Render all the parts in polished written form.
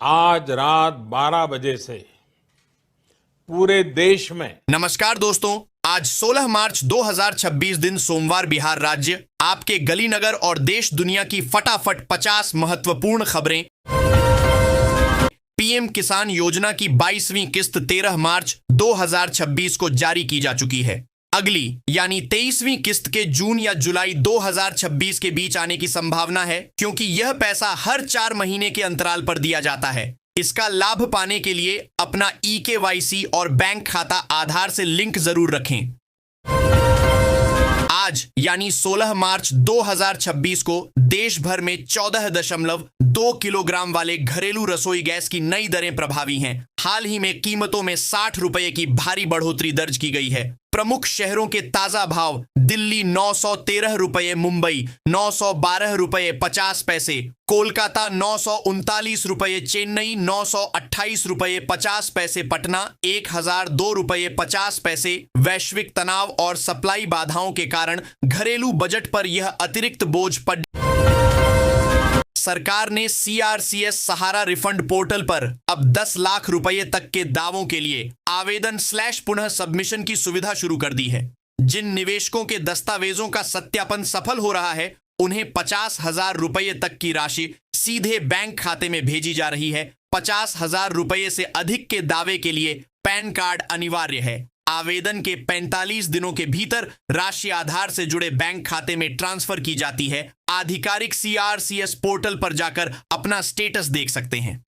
आज रात 12 बजे से पूरे देश में। नमस्कार दोस्तों, आज 16 मार्च 2026 दिन सोमवार बिहार राज्य आपके गली नगर और देश दुनिया की फटाफट 50 महत्वपूर्ण खबरें। पीएम किसान योजना की 22वीं किस्त 13 मार्च 2026 को जारी की जा चुकी है। अगली यानी 23वीं किस्त के जून या जुलाई 2026 के बीच आने की संभावना है, क्योंकि यह पैसा हर 4 महीने के अंतराल पर दिया जाता है। इसका लाभ पाने के लिए अपना eKYC और बैंक खाता आधार से लिंक जरूर रखें। आज यानी 16 मार्च 2026 को देश भर में 14.2 किलोग्राम वाले घरेलू रसोई गैस की नई दरें प्रभावी हैं। हाल ही में कीमतों में 60 रुपए की भारी बढ़ोतरी दर्ज की गई है। प्रमुख शहरों के ताजा भाव: दिल्ली 913 रुपए, मुंबई 912 रुपए 50 पैसे, कोलकाता 939 रुपए, चेन्नई 928 रुपए 50 पैसे, पटना 1002 रुपए 50 पैसे। वैश्विक तनाव और सप्लाई बाधाओं के कारण घरेलू बजट पर यह अतिरिक्त बोझ पड़। सरकार ने CRCS सहारा रिफंड पोर्टल पर अब 10 लाख रुपए तक के दावों के लिए आवेदन/पुनः सबमिशन की सुविधा शुरू कर दी है। जिन निवेशकों के दस्तावेजों का सत्यापन सफल हो रहा है, उन्हें 50,000 रुपए तक की राशि सीधे बैंक खाते में भेजी जा रही है। 50,000 रुपए से अधिक के दावे के लिए पैन कार्ड अनिवार्य है। आवेदन के 45 दिनों के भीतर राशि आधार से जुड़े बैंक खाते में ट्रांसफर की जाती है। आधिकारिक CRCS पोर्टल पर जाकर अपना स्टेटस देख सकते हैं।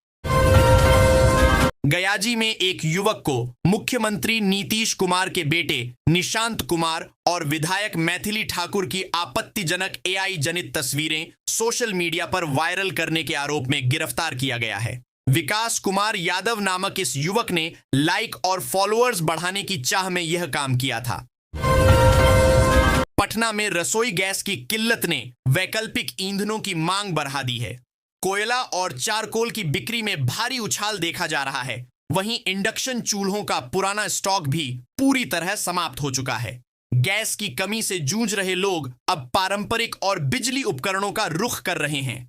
गयाजी में एक युवक को मुख्यमंत्री नीतीश कुमार के बेटे निशांत कुमार और विधायक मैथिली ठाकुर की आपत्तिजनक AI जनित तस्वीरें सोशल मीडिया पर वायरल करने के आरोप में गिरफ्तार किया गया है। विकास कुमार यादव नामक इस युवक ने लाइक और फॉलोअर्स बढ़ाने की चाह में यह काम किया था। पटना में रसोई गैस की किल्लत ने वैकल्पिक ईंधनों की मांग बढ़ा दी है। कोयला और चारकोल की बिक्री में भारी उछाल देखा जा रहा है। वहीं इंडक्शन चूल्हों का पुराना स्टॉक भी पूरी तरह समाप्त हो चुका है। गैस की कमी से जूझ रहे लोग अब पारंपरिक और बिजली उपकरणों का रुख कर रहे हैं।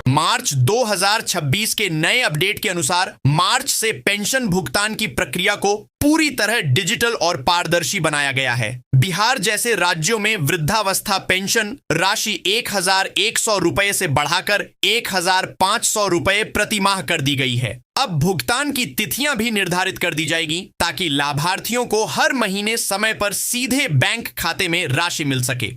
मार्च 2026 के नए अपडेट के अनुसार मार्च से पेंशन भुगतान की प्रक्रिया को पूरी तरह डिजिटल और पारदर्शी बनाया गया है। बिहार जैसे राज्यों में वृद्धावस्था पेंशन राशि 1,100 रुपए से बढ़ाकर 1,500 रुपए प्रति माह कर दी गई है। अब भुगतान की तिथियां भी निर्धारित कर दी जाएगी, ताकि लाभार्थियों को हर महीने समय पर सीधे बैंक खाते में राशि मिल सके।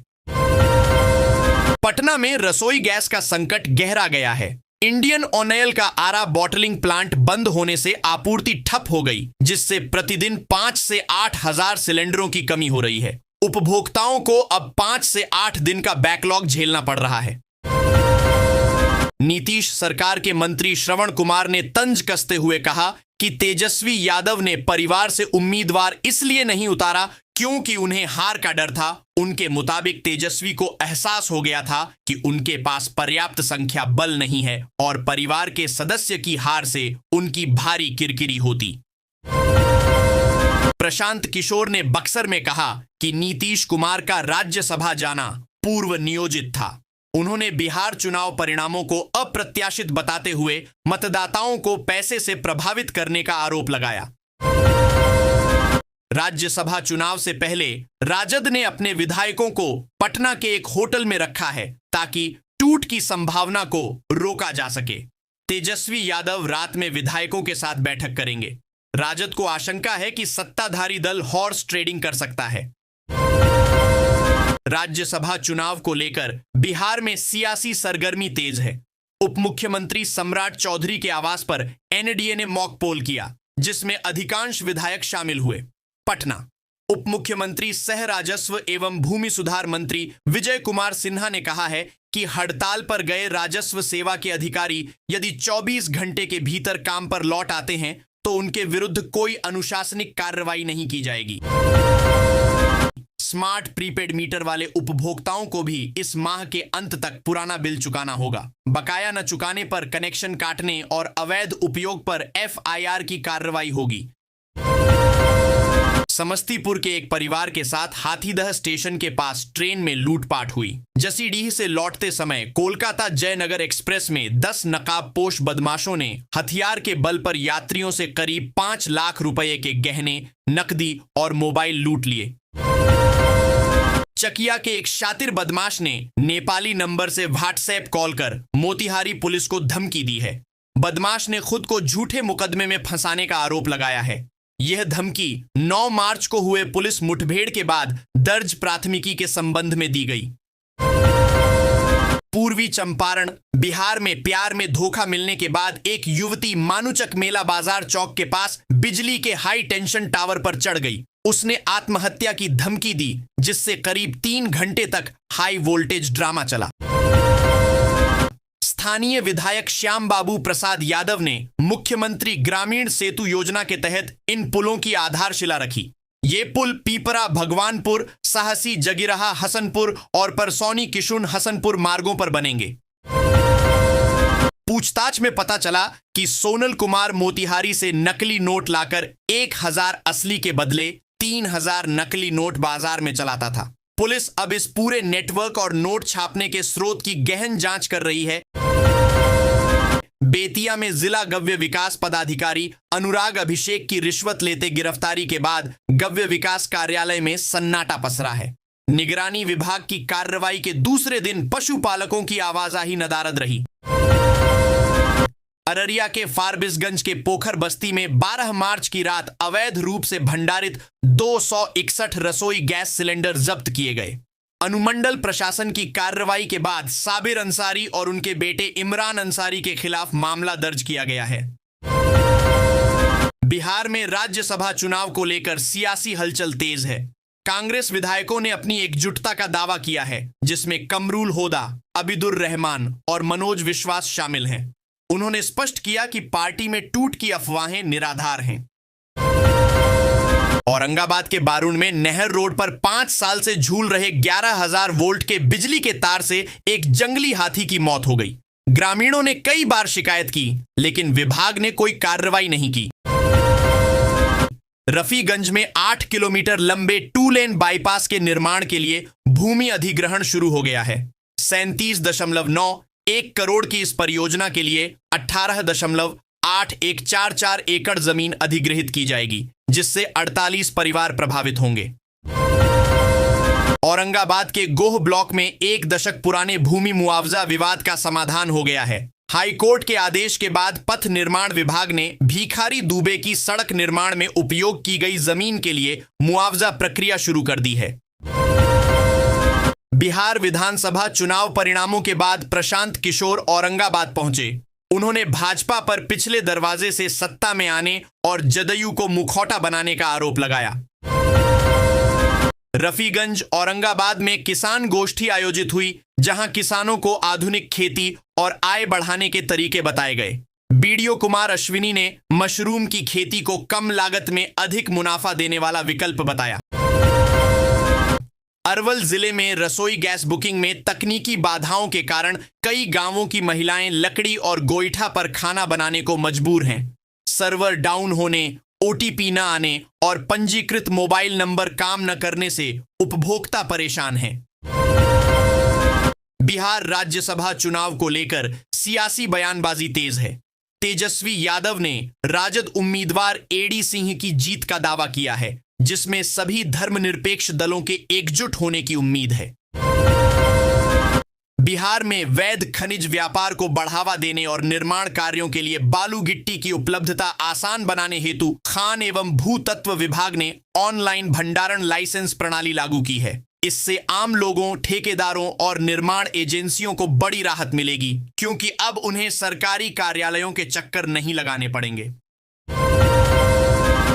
पटना में रसोई गैस का संकट गहरा गया है। इंडियन ऑयल का आरा बॉटलिंग प्लांट बंद होने से आपूर्ति ठप हो गई, जिससे प्रतिदिन 5 से 8 हजार सिलेंडरों की कमी हो रही है। उपभोक्ताओं को अब 5 से 8 दिन का बैकलॉग झेलना पड़ रहा है। नीतीश सरकार के मंत्री श्रवण कुमार ने तंज कसते हुए कहा कि तेजस्वी यादव ने परिवार से उम्मीदवार इसलिए नहीं उतारा क्योंकि उन्हें हार का डर था। उनके मुताबिक तेजस्वी को एहसास हो गया था कि उनके पास पर्याप्त संख्या बल नहीं है और परिवार के सदस्य की हार से उनकी भारी किरकिरी होती। प्रशांत किशोर ने बक्सर में कहा कि नीतीश कुमार का राज्यसभा जाना पूर्व नियोजित था। उन्होंने बिहार चुनाव परिणामों को अप्रत्याशित बताते हुए मतदाताओं को पैसे से प्रभावित करने का आरोप लगाया। राज्यसभा चुनाव से पहले राजद ने अपने विधायकों को पटना के एक होटल में रखा है, ताकि टूट की संभावना को रोका जा सके। तेजस्वी यादव रात में विधायकों के साथ बैठक करेंगे। राजद को आशंका है कि सत्ताधारी दल हॉर्स ट्रेडिंग कर सकता है। राज्यसभा चुनाव को लेकर बिहार में सियासी सरगर्मी तेज है। उप मुख्यमंत्री सम्राट चौधरी के आवास पर NDA ने मॉक पोल किया, जिसमें अधिकांश विधायक शामिल हुए। पटना उप मुख्यमंत्री सह राजस्व एवं भूमि सुधार मंत्री विजय कुमार सिन्हा ने कहा है कि हड़ताल पर गए राजस्व सेवा के अधिकारी यदि 24 घंटे के भीतर काम पर लौट आते हैं तो उनके विरुद्ध कोई अनुशासनिक कार्रवाई नहीं की जाएगी। स्मार्ट प्रीपेड मीटर वाले उपभोक्ताओं को भी इस माह के अंत तक पुराना बिल चुकाना होगा। बकाया न चुकाने पर कनेक्शन काटने और अवैध उपयोग पर FIR की कार्रवाई होगी। समस्तीपुर के एक परिवार के साथ हाथीदह स्टेशन के पास ट्रेन में लूटपाट हुई। जसीडीह से लौटते समय कोलकाता जयनगर एक्सप्रेस में 10 नकाबपोश बदमाशों ने हथियार के बल पर यात्रियों से करीब 5 लाख रुपए के गहने, नकदी और मोबाइल लूट लिए। चकिया के एक शातिर बदमाश ने नेपाली नंबर से व्हाट्सएप कॉल कर मोतिहारी पुलिस को धमकी दी है। बदमाश ने खुद को झूठे मुकदमे में फंसाने का आरोप लगाया है। यह धमकी 9 मार्च को हुए पुलिस मुठभेड़ के बाद दर्ज प्राथमिकी के संबंध में दी गई। पूर्वी चंपारण, बिहार में प्यार में धोखा मिलने के बाद एक युवती मानुचक मेला बाजार चौक के पास बिजली के हाई टेंशन टावर पर चढ़ गई। उसने आत्महत्या की धमकी दी, जिससे करीब 3 घंटे तक हाई वोल्टेज ड्रामा चला। स्थानीय विधायक श्याम बाबू प्रसाद यादव ने मुख्यमंत्री ग्रामीण सेतु योजना के तहत इन पुलों की आधारशिला रखी। ये पुल पीपरा भगवानपुर, साहसी जगीरहा हसनपुर और परसौनी किशुन हसनपुर मार्गों पर बनेंगे। पूछताछ में पता चला कि सोनल कुमार मोतिहारी से नकली नोट लाकर 1000 असली के बदले 3000 नकली नोट बाजार में चलाता था। पुलिस अब इस पूरे नेटवर्क और नोट छापने के स्रोत की गहन जांच कर रही है। बेतिया में जिला गव्य विकास पदाधिकारी अनुराग अभिषेक की रिश्वत लेते गिरफ्तारी के बाद गव्य विकास कार्यालय में सन्नाटा पसरा है। निगरानी विभाग की कार्रवाई के दूसरे दिन पशुपालकों की आवाजाही नदारद रही। अररिया के फारबिसगंज के पोखर बस्ती में 12 मार्च की रात अवैध रूप से भंडारित 261 रसोई गैस सिलेंडर जब्त किए गए। अनुमंडल प्रशासन की कार्रवाई के बाद साबिर अंसारी और उनके बेटे इमरान अंसारी के खिलाफ मामला दर्ज किया गया है। बिहार में राज्यसभा चुनाव को लेकर सियासी हलचल तेज है। कांग्रेस विधायकों ने अपनी एकजुटता का दावा किया है, जिसमें कमरुल होदा, अबिदुर रहमान और मनोज विश्वास शामिल हैं। उन्होंने स्पष्ट किया कि पार्टी में टूट की अफवाहें निराधार हैं। औरंगाबाद के बारुण में नहर रोड पर 5 साल से झूल रहे 11,000 वोल्ट के बिजली के तार से एक जंगली हाथी की मौत हो गई। ग्रामीणों ने कई बार शिकायत की, लेकिन विभाग ने कोई कार्रवाई नहीं की। रफीगंज में 8 किलोमीटर लंबे 2 लेन बाईपास के निर्माण के लिए भूमि अधिग्रहण शुरू हो गया है। 37.91 करोड़ की इस परियोजना के लिए 18.8144 एकड़ जमीन अधिग्रहित की जाएगी, जिससे 48 परिवार प्रभावित होंगे। औरंगाबाद के गोह ब्लॉक में 1 दशक पुराने भूमि मुआवजा विवाद का समाधान हो गया है। हाईकोर्ट के आदेश के बाद पथ निर्माण विभाग ने भिखारी दुबे की सड़क निर्माण में उपयोग की गई जमीन के लिए मुआवजा प्रक्रिया शुरू कर दी है। बिहार विधानसभा चुनाव परिणामों के बाद प्रशांत किशोर औरंगाबाद पहुंचे। उन्होंने भाजपा पर पिछले दरवाजे से सत्ता में आने और जदयू को मुखौटा बनाने का आरोप लगाया। रफीगंज औरंगाबाद में किसान गोष्ठी आयोजित हुई, जहां किसानों को आधुनिक खेती और आय बढ़ाने के तरीके बताए गए। बीडीओ कुमार अश्विनी ने मशरूम की खेती को कम लागत में अधिक मुनाफा देने वाला विकल्प बताया। अरवल जिले में रसोई गैस बुकिंग में तकनीकी बाधाओं के कारण कई गांवों की महिलाएं लकड़ी और गोईठा पर खाना बनाने को मजबूर हैं। सर्वर डाउन होने, ओटीपी न आने और पंजीकृत मोबाइल नंबर काम न करने से उपभोक्ता परेशान हैं। बिहार राज्यसभा चुनाव को लेकर सियासी बयानबाजी तेज है। तेजस्वी यादव ने राजद उम्मीदवार एडी सिंह की जीत का दावा किया है, जिसमें सभी धर्मनिरपेक्ष दलों के एकजुट होने की उम्मीद है। बिहार में वैध खनिज व्यापार को बढ़ावा देने और निर्माण कार्यों के लिए बालू गिट्टी की उपलब्धता आसान बनाने हेतु खान एवं भूतत्व विभाग ने ऑनलाइन भंडारण लाइसेंस प्रणाली लागू की है। इससे आम लोगों, ठेकेदारों और निर्माण एजेंसियों को बड़ी राहत मिलेगी, क्योंकि अब उन्हें सरकारी कार्यालयों के चक्कर नहीं लगाने पड़ेंगे।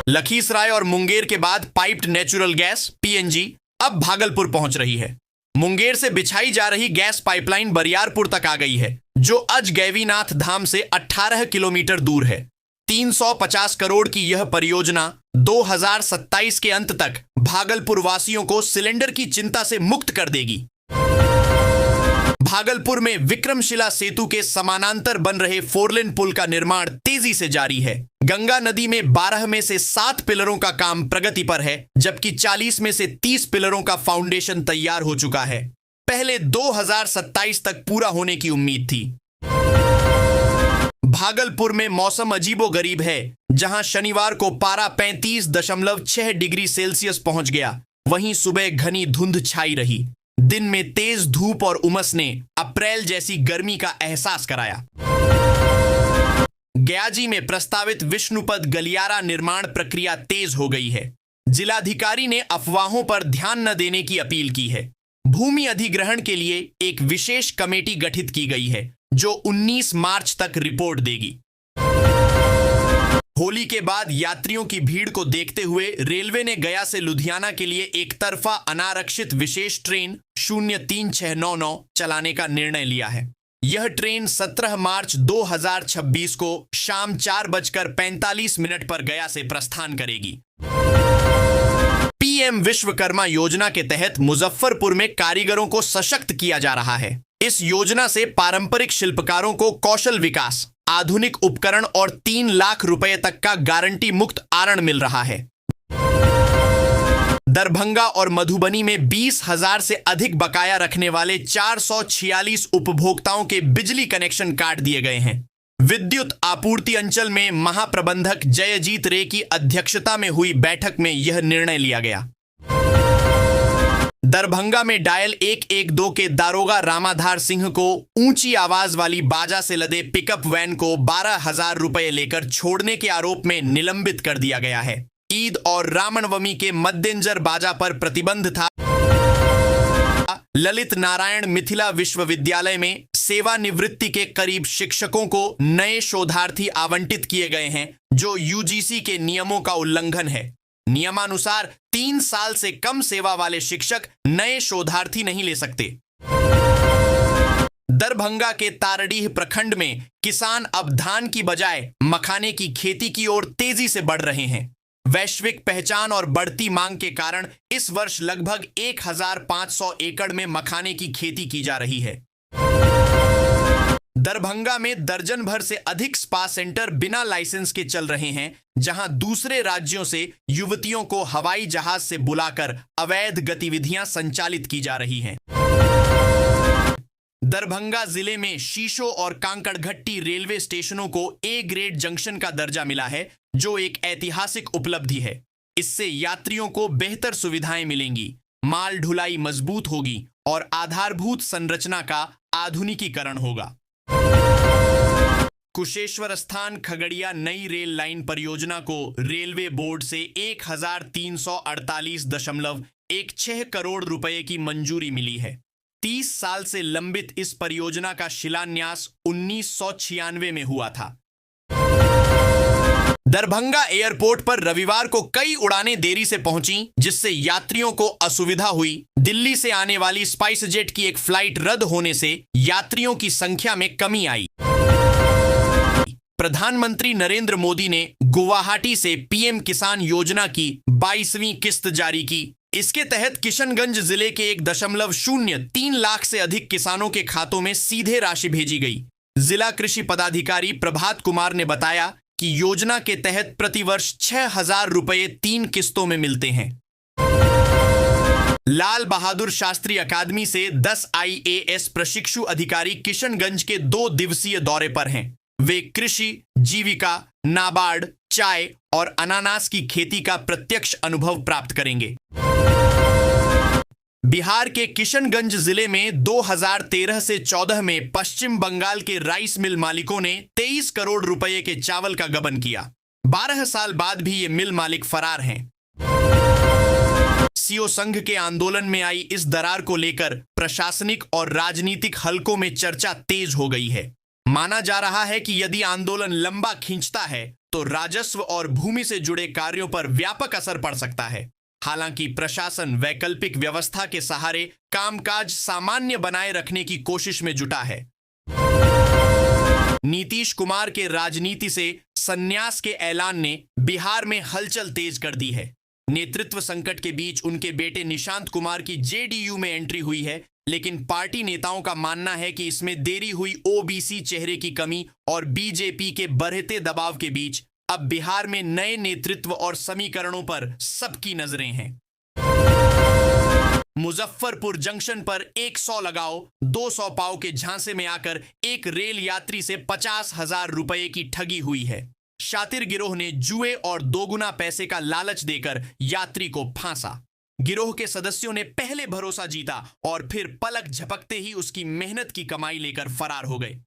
लखीसराय और मुंगेर के बाद पाइप्ड नेचुरल गैस पीएनजी अब भागलपुर पहुंच रही है। मुंगेर से बिछाई जा रही गैस पाइपलाइन बरियारपुर तक आ गई है, जो अजगैवीनाथ धाम से 18 किलोमीटर दूर है। 350 करोड़ की यह परियोजना 2027 के अंत तक भागलपुर वासियों को सिलेंडर की चिंता से मुक्त कर देगी। भागलपुर में विक्रमशिला सेतु के समानांतर बन रहे 4 लेन पुल का निर्माण तेजी से जारी है। गंगा नदी में 12 में से 7 पिलरों का काम प्रगति पर है, जबकि 40 में से 30 पिलरों का फाउंडेशन तैयार हो चुका है। पहले 2027 तक पूरा होने की उम्मीद थी। भागलपुर में मौसम अजीबोगरीब है, जहां शनिवार को पारा 35.6 डिग्री सेल्सियस पहुंच गया। वहीं सुबह घनी धुंध छाई रही। दिन में तेज धूप और उमस ने अप्रैल जैसी गर्मी का एहसास कराया। गयाजी में प्रस्तावित विष्णुपद गलियारा निर्माण प्रक्रिया तेज हो गई है। जिलाधिकारी ने अफवाहों पर ध्यान न देने की अपील की है। भूमि अधिग्रहण के लिए एक विशेष कमेटी गठित की गई है, जो 19 मार्च तक रिपोर्ट देगी। होली के बाद यात्रियों की भीड़ को देखते हुए रेलवे ने गया से लुधियाना के लिए एक तरफा अनारक्षित विशेष ट्रेन 03699 चलाने का निर्णय लिया है। यह ट्रेन 17 मार्च 2026 को शाम 4:45 पर गया से प्रस्थान करेगी। पीएम विश्वकर्मा योजना के तहत मुजफ्फरपुर में कारीगरों को सशक्त किया जा रहा है। इस योजना से पारंपरिक शिल्पकारों को कौशल विकास, आधुनिक उपकरण और 3 लाख रुपए तक का गारंटी मुक्त आरण मिल रहा है। दरभंगा और मधुबनी में 20,000 से अधिक बकाया रखने वाले 446 उपभोक्ताओं के बिजली कनेक्शन काट दिए गए हैं। विद्युत आपूर्ति अंचल में महाप्रबंधक जयजीत रे की अध्यक्षता में हुई बैठक में यह निर्णय लिया गया। दरभंगा में डायल 112 के दारोगा रामाधार सिंह को ऊंची आवाज वाली बाजा से लदे पिकअप वैन को 12,000 रुपए लेकर छोड़ने के आरोप में निलंबित कर दिया गया है। ईद और रामनवमी के मद्देनजर बाजा पर प्रतिबंध था। ललित नारायण मिथिला विश्वविद्यालय में सेवानिवृत्ति के करीब शिक्षकों को नए शोधार्थी आवंटित किए गए हैं, जो यूजीसी के नियमों का उल्लंघन है। नियमानुसार 3 साल से कम सेवा वाले शिक्षक नए शोधार्थी नहीं ले सकते। दरभंगा के तारडीह प्रखंड में किसान अब धान की बजाय मखाने की खेती की ओर तेजी से बढ़ रहे हैं। वैश्विक पहचान और बढ़ती मांग के कारण इस वर्ष लगभग 1,500 एकड़ में मखाने की खेती की जा रही है। दरभंगा में दर्जन भर से अधिक स्पा सेंटर बिना लाइसेंस के चल रहे हैं, जहां दूसरे राज्यों से युवतियों को हवाई जहाज से बुलाकर अवैध गतिविधियां संचालित की जा रही हैं। दरभंगा जिले में शीशो और कांकड़घट्टी रेलवे स्टेशनों को ए ग्रेड जंक्शन का दर्जा मिला है, जो एक ऐतिहासिक उपलब्धि है। इससे यात्रियों को बेहतर सुविधाएं मिलेंगी, माल ढुलाई मजबूत होगी और आधारभूत संरचना का आधुनिकीकरण होगा। कुशेश्वर स्थान खगड़िया नई रेल लाइन परियोजना को रेलवे बोर्ड से 1,348.16 करोड़ रुपए की मंजूरी मिली है। 30 साल से लंबित इस परियोजना का शिलान्यास 1996 में हुआ था। दरभंगा एयरपोर्ट पर रविवार को कई उड़ानें देरी से पहुंची, जिससे यात्रियों को असुविधा हुई। दिल्ली से आने वाली स्पाइस जेट की एक फ्लाइट रद्द होने से यात्रियों की संख्या में कमी आई। प्रधानमंत्री नरेंद्र मोदी ने गुवाहाटी से पीएम किसान योजना की 22वीं किस्त जारी की। इसके तहत किशनगंज जिले के 1.03 लाख से अधिक किसानों के खातों में सीधे राशि भेजी गई। जिला कृषि पदाधिकारी प्रभात कुमार ने बताया कि योजना के तहत प्रतिवर्ष 6,000 रुपए 3 किस्तों में मिलते हैं। लाल बहादुर शास्त्री अकादमी से 10 IAS प्रशिक्षु अधिकारी किशनगंज के 2 दिवसीय दौरे पर हैं। वे कृषि, जीविका, नाबार्ड, चाय और अनानास की खेती का प्रत्यक्ष अनुभव प्राप्त करेंगे। बिहार के किशनगंज जिले में 2013 से 14 में पश्चिम बंगाल के राइस मिल मालिकों ने 23 करोड़ रुपए के चावल का गबन किया। 12 साल बाद भी ये मिल मालिक फरार हैं। सीओ संघ के आंदोलन में आई इस दरार को लेकर प्रशासनिक और राजनीतिक हलकों में चर्चा तेज हो गई है। माना जा रहा है कि यदि आंदोलन लंबा खींचता है तो राजस्व और भूमि से जुड़े कार्यों पर व्यापक असर पड़ सकता है। हालांकि प्रशासन वैकल्पिक व्यवस्था के सहारे कामकाज सामान्य बनाए रखने की कोशिश में जुटा है। नीतीश कुमार के राजनीति से संन्यास के ऐलान ने बिहार में हलचल तेज कर दी है। नेतृत्व संकट के बीच उनके बेटे निशांत कुमार की जेडीयू में एंट्री हुई है, लेकिन पार्टी नेताओं का मानना है कि इसमें देरी हुई ओबीसी चेहरे की कमी और बीजेपी के बढ़ते दबाव के बीच अब बिहार में नए नेतृत्व और समीकरणों पर सबकी नजरें हैं। मुजफ्फरपुर जंक्शन पर 100 लगाओ 200 पाओ के झांसे में आकर एक रेल यात्री से 50,000 रुपए की ठगी हुई है। शातिर गिरोह ने जुए और दोगुना पैसे का लालच देकर यात्री को फांसा। गिरोह के सदस्यों ने पहले भरोसा जीता और फिर पलक झपकते ही उसकी मेहनत की कमाई लेकर फरार हो गए।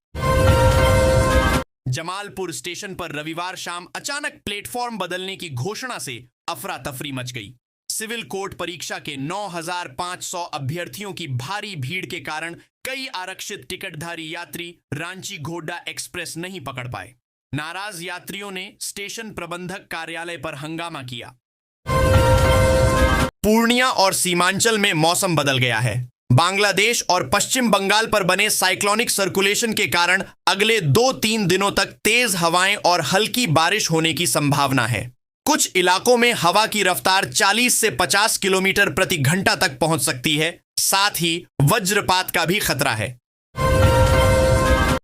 जमालपुर स्टेशन पर रविवार शाम अचानक प्लेटफॉर्म बदलने की घोषणा से अफरा तफरी मच गई। सिविल कोर्ट परीक्षा के 9,500 अभ्यर्थियों की भारी भीड़ के कारण कई आरक्षित टिकटधारी यात्री रांची गोड्डा एक्सप्रेस नहीं पकड़ पाए। नाराज यात्रियों ने स्टेशन प्रबंधक कार्यालय पर हंगामा किया। पूर्णिया और सीमांचल में मौसम बदल गया है। बांग्लादेश और पश्चिम बंगाल पर बने साइक्लोनिक सर्कुलेशन के कारण अगले 2-3 दिनों तक तेज हवाएं और हल्की बारिश होने की संभावना है। कुछ इलाकों में हवा की रफ्तार 40 से 50 किलोमीटर प्रति घंटा तक पहुंच सकती है। साथ ही वज्रपात का भी खतरा है।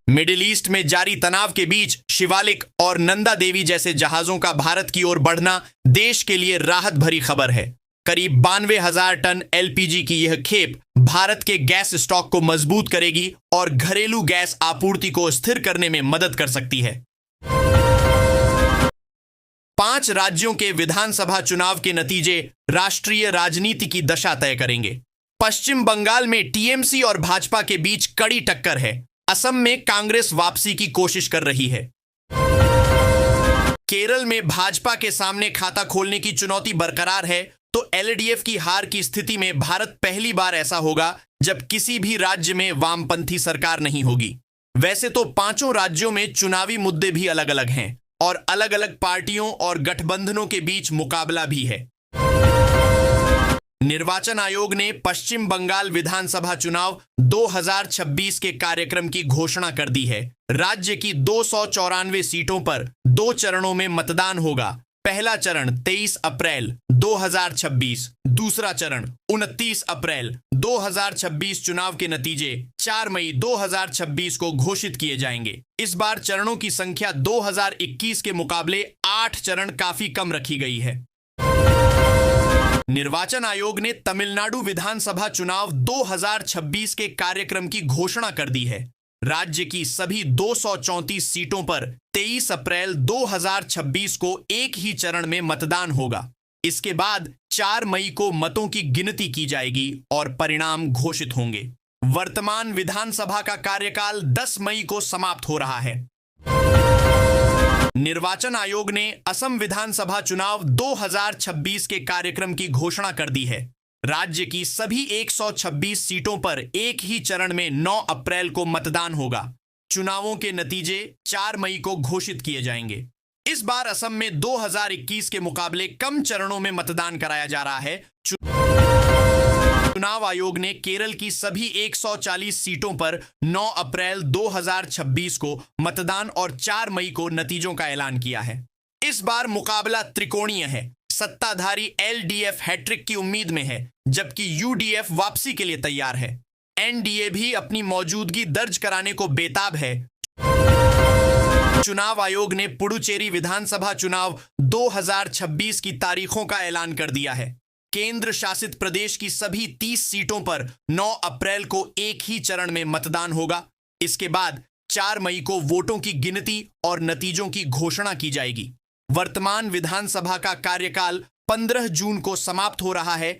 मिडिल ईस्ट में जारी तनाव के बीच शिवालिक और नंदा देवी जैसे जहाजों का भारत की ओर बढ़ना देश के लिए राहत भरी खबर है। करीब 92,000 टन एलपीजी की यह खेप भारत के गैस स्टॉक को मजबूत करेगी और घरेलू गैस आपूर्ति को स्थिर करने में मदद कर सकती है। 5 राज्यों के विधानसभा चुनाव के नतीजे राष्ट्रीय राजनीति की दशा तय करेंगे। पश्चिम बंगाल में टीएमसी और भाजपा के बीच कड़ी टक्कर है। असम में कांग्रेस वापसी की कोशिश कर रही है। केरल में भाजपा के सामने खाता खोलने की चुनौती बरकरार है, तो एलडीएफ की हार की स्थिति में भारत पहली बार ऐसा होगा जब किसी भी राज्य में वामपंथी सरकार नहीं होगी। वैसे तो 5 राज्यों में चुनावी मुद्दे भी अलग अलग हैं और अलग अलग पार्टियों और गठबंधनों के बीच मुकाबला भी है। निर्वाचन आयोग ने पश्चिम बंगाल विधानसभा चुनाव 2026 के कार्यक्रम की घोषणा कर दी है। राज्य की 294 सीटों पर 2 चरणों में मतदान होगा। पहला चरण 23 अप्रैल 2026, दूसरा चरण 29 अप्रैल 2026। चुनाव के नतीजे 4 मई 2026 को घोषित किए जाएंगे। इस बार चरणों की संख्या 2021 के मुकाबले 8 चरण काफी कम रखी गई है। निर्वाचन आयोग ने तमिलनाडु विधानसभा चुनाव 2026 के कार्यक्रम की घोषणा कर दी है। राज्य की सभी 234 सीटों पर 23 अप्रैल 2026 को एक ही चरण में मतदान होगा। इसके बाद 4 मई को मतों की गिनती की जाएगी और परिणाम घोषित होंगे। वर्तमान विधानसभा का कार्यकाल 10 मई को समाप्त हो रहा है। निर्वाचन आयोग ने असम विधानसभा चुनाव 2026 के कार्यक्रम की घोषणा कर दी है। राज्य की सभी 126 सीटों पर एक ही चरण में 9 अप्रैल को मतदान होगा। चुनावों के नतीजे 4 मई को घोषित किए जाएंगे। इस बार असम में 2021 के मुकाबले कम चरणों में मतदान कराया जा रहा है। चुनाव आयोग ने केरल की सभी 140 सीटों पर 9 अप्रैल 2026 को मतदान और 4 मई को नतीजों का ऐलान किया है। इस बार मुकाबला त्रिकोणीय है। सत्ताधारी एलडीएफ हैट्रिक की उम्मीद में है, जबकि यूडीएफ वापसी के लिए तैयार है। एनडीए भी अपनी मौजूदगी दर्ज कराने को बेताब है। चुनाव आयोग ने पुडुचेरी विधानसभा चुनाव 2026 की तारीखों का ऐलान कर दिया है। केंद्र शासित प्रदेश की सभी 30 सीटों पर 9 अप्रैल को एक ही चरण में मतदान होगा। इसके बाद 4 मई को वोटों की गिनती और नतीजों की घोषणा की जाएगी। वर्तमान विधानसभा का कार्यकाल 15 जून को समाप्त हो रहा है।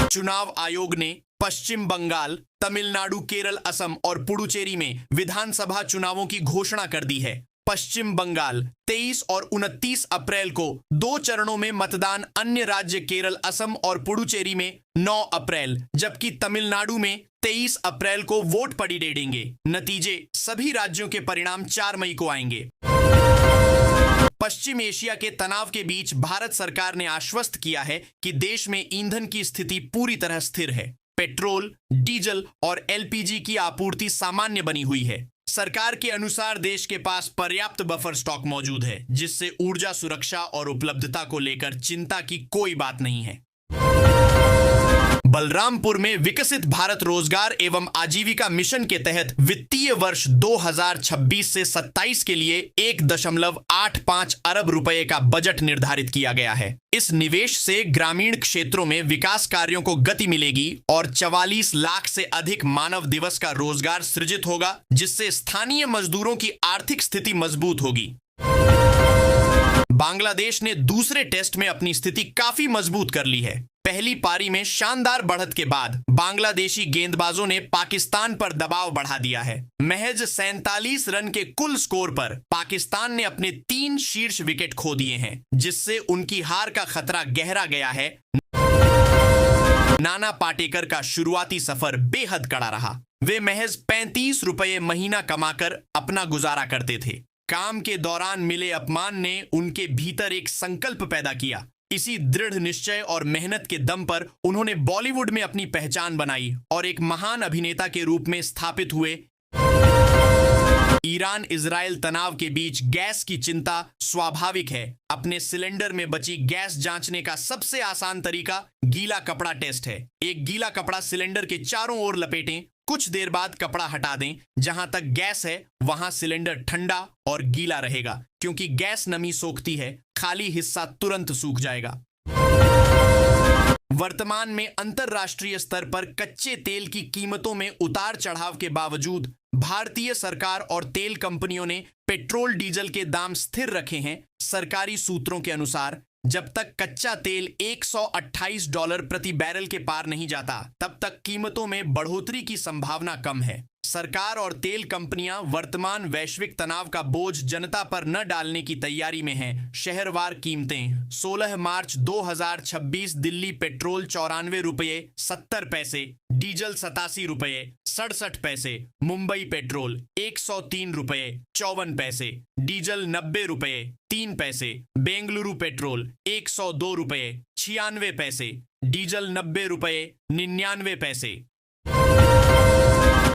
चुनाव आयोग ने पश्चिम बंगाल, तमिलनाडु, केरल, असम और पुडुचेरी में विधानसभा चुनावों की घोषणा कर दी है। पश्चिम बंगाल 23 और 29 अप्रैल को 2 चरणों में मतदान, अन्य राज्य केरल, असम और पुडुचेरी में 9 अप्रैल, जबकि तमिलनाडु में 23 अप्रैल को वोट पड़ेंगे। नतीजे सभी राज्यों के परिणाम 4 मई को आएंगे। पश्चिम एशिया के तनाव के बीच भारत सरकार ने आश्वस्त किया है कि देश में ईंधन की स्थिति पूरी तरह स्थिर है। पेट्रोल, डीजल और एलपीजी की आपूर्ति सामान्य बनी हुई है। सरकार के अनुसार देश के पास पर्याप्त बफर स्टॉक मौजूद है, जिससे ऊर्जा सुरक्षा और उपलब्धता को लेकर चिंता की कोई बात नहीं है। बलरामपुर में विकसित भारत रोजगार एवं आजीविका मिशन के तहत वित्तीय वर्ष 2026 से 27 के लिए 1.85 अरब रुपए का बजट निर्धारित किया गया है। इस निवेश से ग्रामीण क्षेत्रों में विकास कार्यों को गति मिलेगी और 44 लाख से अधिक मानव दिवस का रोजगार सृजित होगा, जिससे स्थानीय मजदूरों की आर्थिक स्थिति मजबूत होगी। बांग्लादेश ने दूसरे टेस्ट में अपनी स्थिति काफी मजबूत कर ली है। पहली पारी में शानदार बढ़त के बाद बांग्लादेशी गेंदबाजों ने पाकिस्तान पर दबाव बढ़ा दिया है। महज 47 रन के कुल स्कोर पर पाकिस्तान ने अपने 3 शीर्ष विकेट खो दिए हैं, जिससे उनकी हार का खतरा गहरा गया है। नाना पाटेकर का शुरुआती सफर बेहद कड़ा रहा। वे महज 35 रुपये महीना कमाकर अपना गुजारा करते थे। काम के दौरान मिले अपमान ने उनके भीतर एक संकल्प पैदा किया। इसी दृढ़ निश्चय और मेहनत के दम पर उन्होंने बॉलीवुड में अपनी पहचान बनाई और एक महान अभिनेता के रूप में स्थापित हुए। ईरान इजराइल तनाव के बीच गैस की चिंता स्वाभाविक है। अपने सिलेंडर में बची गैस जांचने का सबसे आसान तरीका गीला कपड़ा टेस्ट है। एक गीला कपड़ा सिलेंडर के चारों ओर लपेटें। कुछ देर बाद कपड़ा हटा दें। जहां तक गैस है वहां सिलेंडर ठंडा और गीला रहेगा, क्योंकि गैस नमी सोखती है। खाली हिस्सा तुरंत सूख जाएगा। वर्तमान में अंतरराष्ट्रीय स्तर पर कच्चे तेल की कीमतों में उतार चढ़ाव के बावजूद भारतीय सरकार और तेल कंपनियों ने पेट्रोल डीजल के दाम स्थिर रखे हैं। सरकारी सूत्रों के अनुसार जब तक कच्चा तेल $128 प्रति बैरल के पार नहीं जाता, तब तक कीमतों में बढ़ोतरी की संभावना कम है। सरकार और तेल कंपनियां वर्तमान वैश्विक तनाव का बोझ जनता पर न डालने की तैयारी में हैं। शहरवार कीमतें 16 मार्च 2026 दिल्ली पेट्रोल 94 रुपये 70 पैसे, डीजल 87 रुपये 67 पैसे, मुंबई पेट्रोल 103 रुपये 54 पैसे, डीजल 90 रुपये 3 पैसे, बेंगलुरु पेट्रोल 102 रुपये 96 पैसे, डीजल 90 रुपये 99 पैसे।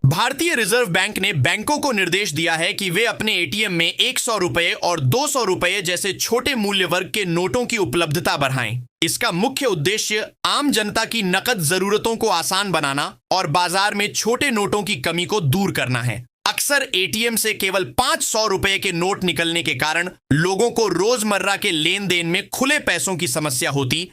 भारतीय रिजर्व बैंक ने बैंकों को निर्देश दिया है कि वे अपने एटीएम में 100 रुपये और 200 रुपये जैसे छोटे मूल्य वर्ग के नोटों की उपलब्धता बढ़ाएं। इसका मुख्य उद्देश्य आम जनता की नकद जरूरतों को आसान बनाना और बाजार में छोटे नोटों की कमी को दूर करना है। अक्सर एटीएम से केवल 500 रुपये के नोट निकलने के कारण लोगों को रोजमर्रा के लेन देन में खुले पैसों की समस्या होती।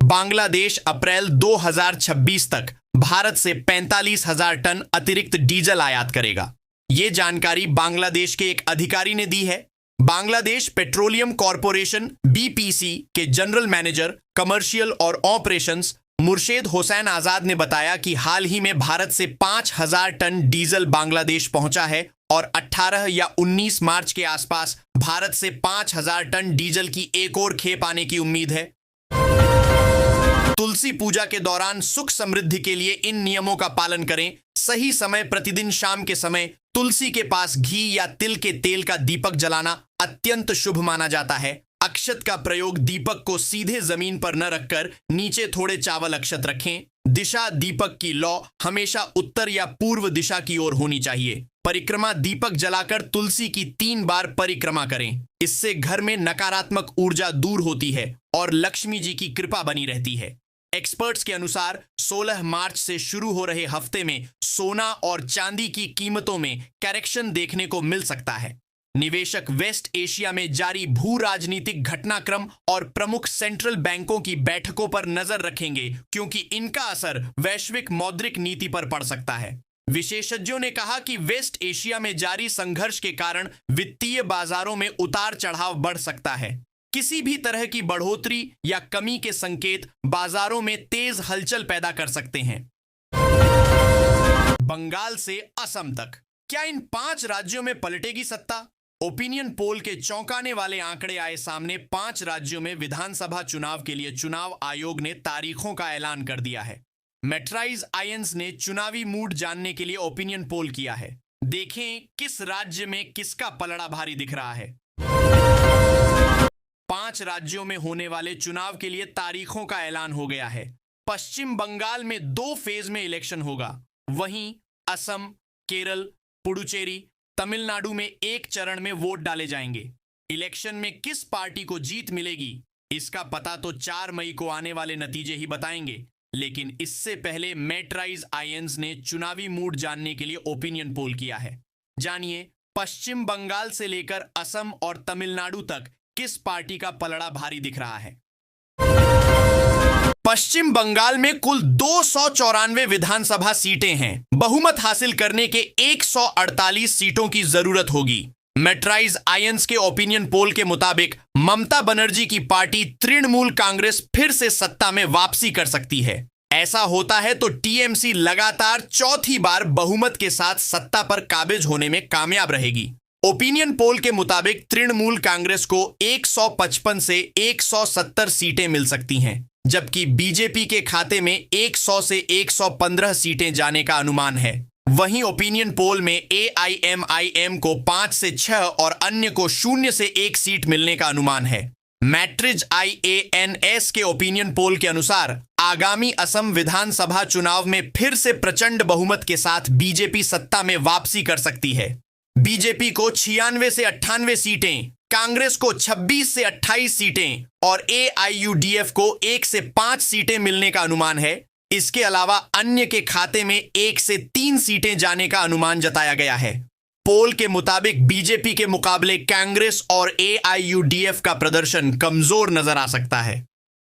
बांग्लादेश अप्रैल 2026 तक भारत से 45,000 टन अतिरिक्त डीजल आयात करेगा। यह जानकारी बांग्लादेश के एक अधिकारी ने दी है। बांग्लादेश पेट्रोलियम कॉरपोरेशन बीपीसी के जनरल मैनेजर कमर्शियल और ऑपरेशंस मुर्शेद हुसैन आजाद ने बताया कि हाल ही में भारत से 5,000 टन डीजल बांग्लादेश पहुंचा है और 18 या 19 मार्च के आसपास भारत से 5,000 टन डीजल की एक और खेप आने की उम्मीद है। तुलसी पूजा के दौरान सुख समृद्धि के लिए इन नियमों का पालन करें। सही समय प्रतिदिन शाम के समय तुलसी के पास घी या तिल के तेल का दीपक जलाना अत्यंत शुभ माना जाता है। अक्षत का प्रयोग दीपक को सीधे जमीन पर न रखकर नीचे थोड़े चावल अक्षत रखें। दिशा दीपक की लौ हमेशा उत्तर या पूर्व दिशा की ओर होनी चाहिए। परिक्रमा दीपक जलाकर तुलसी की 3 बार परिक्रमा करें। इससे घर में नकारात्मक ऊर्जा दूर होती है और लक्ष्मी जी की कृपा बनी रहती है। एक्सपर्ट्स के अनुसार 16 मार्च से शुरू हो रहे हफ्ते में सोना और चांदी की कीमतों में करेक्शन देखने को मिल सकता है। निवेशक वेस्ट एशिया में जारी भू राजनीतिक घटनाक्रम और प्रमुख सेंट्रल बैंकों की बैठकों पर नजर रखेंगे, क्योंकि इनका असर वैश्विक मौद्रिक नीति पर पड़ सकता है। विशेषज्ञों ने कहा कि वेस्ट एशिया में जारी संघर्ष के कारण वित्तीय बाजारों में उतार चढ़ाव बढ़ सकता है। किसी भी तरह की बढ़ोतरी या कमी के संकेत बाजारों में तेज हलचल पैदा कर सकते हैं। बंगाल से असम तक, क्या इन 5 राज्यों में पलटेगी सत्ता? ओपिनियन पोल के चौंकाने वाले आंकड़े आए सामने। 5 राज्यों में विधानसभा चुनाव के लिए चुनाव आयोग ने तारीखों का ऐलान कर दिया है। मेट्राइज आयंस ने चुनावी मूड जानने के लिए ओपिनियन पोल किया है। देखें किस राज्य में किसका पलड़ा भारी दिख रहा है। 5 राज्यों में होने वाले चुनाव के लिए तारीखों का ऐलान हो गया है। पश्चिम बंगाल में 2 फेज में इलेक्शन होगा। वहीं असम, केरल, पुडुचेरी, तमिलनाडु में 1 चरण में वोट डाले जाएंगे। इलेक्शन में किस पार्टी को जीत मिलेगी, इसका पता तो 4 मई को आने वाले नतीजे ही बताएंगे, लेकिन इससे पहले मेटराइज आयंस ने चुनावी मूड जानने के लिए ओपिनियन पोल किया है। जानिए पश्चिम बंगाल से लेकर असम और तमिलनाडु तक किस पार्टी का पलड़ा भारी दिख रहा है। पश्चिम बंगाल में कुल 294 विधानसभा सीटें हैं। बहुमत हासिल करने के 148 सीटों की जरूरत होगी। मेटराइज आयंस के ओपिनियन पोल के मुताबिक ममता बनर्जी की पार्टी तृणमूल कांग्रेस फिर से सत्ता में वापसी कर सकती है। ऐसा होता है तो टीएमसी लगातार चौथी बार बहुमत के साथ सत्ता पर काबिज होने में कामयाब रहेगी। ओपिनियन पोल के मुताबिक तृणमूल कांग्रेस को 155 से 170 सीटें मिल सकती हैं, जबकि बीजेपी के खाते में 100 से 115 सीटें जाने का अनुमान है। वहीं ओपिनियन पोल में एआईएमआईएम को 5 से 6 और अन्य को 0 से 1 सीट मिलने का अनुमान है। मैट्रिज IANS के ओपिनियन पोल के अनुसार आगामी असम विधानसभा चुनाव में फिर से प्रचंड बहुमत के साथ बीजेपी सत्ता में वापसी कर सकती है। बीजेपी को 96 से 98 सीटें, कांग्रेस को 26 से 28 सीटें और AIUDF को 1 से 5 सीटें मिलने का अनुमान है। इसके अलावा अन्य के खाते में 1 से 3 सीटें जाने का अनुमान जताया गया है। पोल के मुताबिक बीजेपी के मुकाबले कांग्रेस और AIUDF का प्रदर्शन कमजोर नजर आ सकता है।